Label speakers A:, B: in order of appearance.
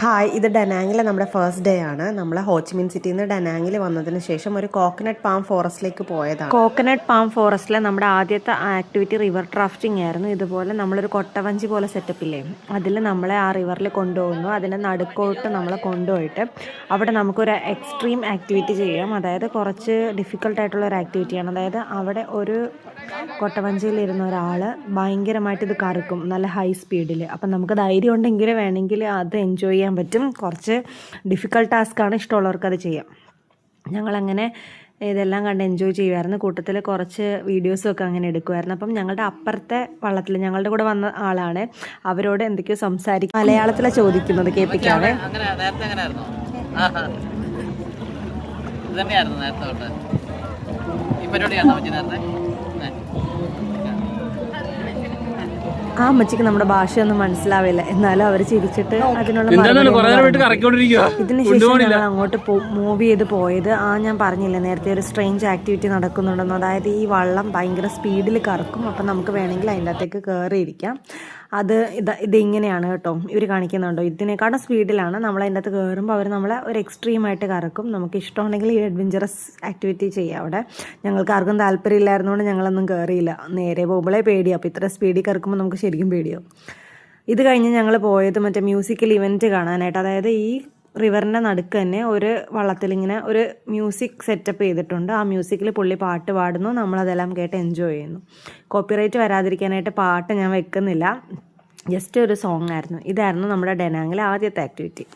A: Hi, ഇത് ഡനാങ്ങിലെ നമ്മുടെ first day ആണ്. നമ്മൾ ഹോച്ചിമിൻ സിറ്റിയിൽ നിന്ന് ഡനാങ്ങിൽ വന്നതിന് ശേഷം ഒരു കോക്കനട്ട് പാം ഫോറസ്റ്റിലേക്ക് പോയതാണ്. കോക്കനട്ട് പാം ഫോറസ്റ്റിലെ നമ്മുടെ ആദ്യത്തെ ആക്ടിവിറ്റി റിവർ ഡ്രാഫ്റ്റിംഗ് ആയിരുന്നു. ഇതുപോലെ നമ്മളൊരു കൊട്ടവഞ്ചി പോലെ സെറ്റപ്പില്ലേ, അതിൽ നമ്മളെ ആ റിവറിൽ കൊണ്ടുപോകുന്നു. അതിൻ്റെ നടുക്കോട്ട് നമ്മളെ കൊണ്ടുപോയിട്ട് അവിടെ നമുക്കൊരു എക്സ്ട്രീം ആക്ടിവിറ്റി ചെയ്യാം. അതായത് കുറച്ച് ഡിഫിക്കൽട്ടായിട്ടുള്ള ഒരു ആക്ടിവിറ്റിയാണ്. അതായത് അവിടെ ഒരു കൊട്ടവഞ്ചിയിലിരുന്ന ഒരാൾ ഭയങ്കരമായിട്ട് ഇത് കറക്കും, നല്ല ഹൈ സ്പീഡിൽ. അപ്പം നമുക്ക് ധൈര്യം ഉണ്ടെങ്കിൽ വേണമെങ്കിൽ അത് എൻജോയ് ചെയ്യാൻ പറ്റും. കുറച്ച് ഡിഫിക്കൽട്ട് ടാസ്ക്കാണ്, ഇഷ്ടമുള്ളവർക്ക് അത് ചെയ്യാം. ഞങ്ങളങ്ങനെ ഇതെല്ലാം കണ്ട് എൻജോയ് ചെയ്യുമായിരുന്നു. കൂട്ടത്തിൽ കുറച്ച് വീഡിയോസൊക്കെ അങ്ങനെ എടുക്കുമായിരുന്നു. അപ്പം ഞങ്ങളുടെ അപ്പുറത്തെ വള്ളത്തിൽ ഞങ്ങളുടെ കൂടെ വന്ന ആളാണ്, അവരോട് എന്തൊക്കെയോ സംസാരിക്കും. മലയാളത്തിലാണ് ചോദിക്കുന്നത്, കേൾപ്പിക്കാതെ. ആ അമ്മച്ചിക്ക് നമ്മുടെ ഭാഷയൊന്നും മനസ്സിലാവില്ല, എന്നാലും അവർ ചിരിച്ചിട്ട് അതിനുള്ള ഇതിന് ശേഷം ഞങ്ങൾ അങ്ങോട്ട് മൂവ് ചെയ്ത് പോയത് ഞാൻ പറഞ്ഞില്ലേ നേരത്തെ, ഒരു സ്ട്രേഞ്ച് ആക്ടിവിറ്റി നടക്കുന്നുണ്ടെന്ന്. അതായത് ഈ വള്ളം ഭയങ്കര സ്പീഡിൽ കറക്കും. അപ്പം നമുക്ക് വേണമെങ്കിൽ അതിൻ്റെ അകത്തേക്ക് കയറിയിരിക്കാം. അത് ഇതിങ്ങനെയാണ് കേട്ടോ, ഇവർ കാണിക്കുന്നുണ്ടോ, ഇതിനേക്കാളും സ്പീഡിലാണ്. നമ്മൾ അതിൻ്റെ അകത്ത് കയറുമ്പോൾ അവർ നമ്മളെ ഒരു എക്സ്ട്രീമായിട്ട് കറക്കും. നമുക്ക് ഇഷ്ടമുണ്ടെങ്കിൽ ഈ അഡ്വഞ്ചറസ് ആക്ടിവിറ്റി ചെയ്യാം. അവിടെ ഞങ്ങൾക്ക് ആർക്കും താല്പര്യമില്ലായിരുന്നുകൊണ്ട് ഞങ്ങളൊന്നും കയറിയില്ല. നേരെ പോകുമ്പോഴേ പേടിയാവും. അപ്പോൾ ഇത്ര സ്പീഡിൽ കറക്കുമ്പോൾ നമുക്ക് ശരിക്കും പേടിയാവും. ഇത് കഴിഞ്ഞ് ഞങ്ങൾ പോയത് മറ്റേ മ്യൂസിക്കൽ ഇവൻറ്റ് കാണാനായിട്ട്. അതായത് ഈ റിവറിൻ്റെ നടുക്ക് തന്നെ ഒരു വള്ളത്തിലിങ്ങനെ ഒരു മ്യൂസിക് സെറ്റപ്പ് ചെയ്തിട്ടുണ്ട്. ആ മ്യൂസിക്കിൽ പുള്ളി പാട്ട് പാടുന്നു, നമ്മളതെല്ലാം കേട്ട് എൻജോയ് ചെയ്യുന്നു. കോപ്പിറൈറ്റ് വരാതിരിക്കാനായിട്ട് പാട്ട് ഞാൻ വെക്കുന്നില്ല, ജസ്റ്റ് ഒരു സോങ് ആയിരുന്നു. ഇതായിരുന്നു നമ്മുടെ ഡനാങ്ങിലെ ആദ്യത്തെ ആക്ടിവിറ്റി.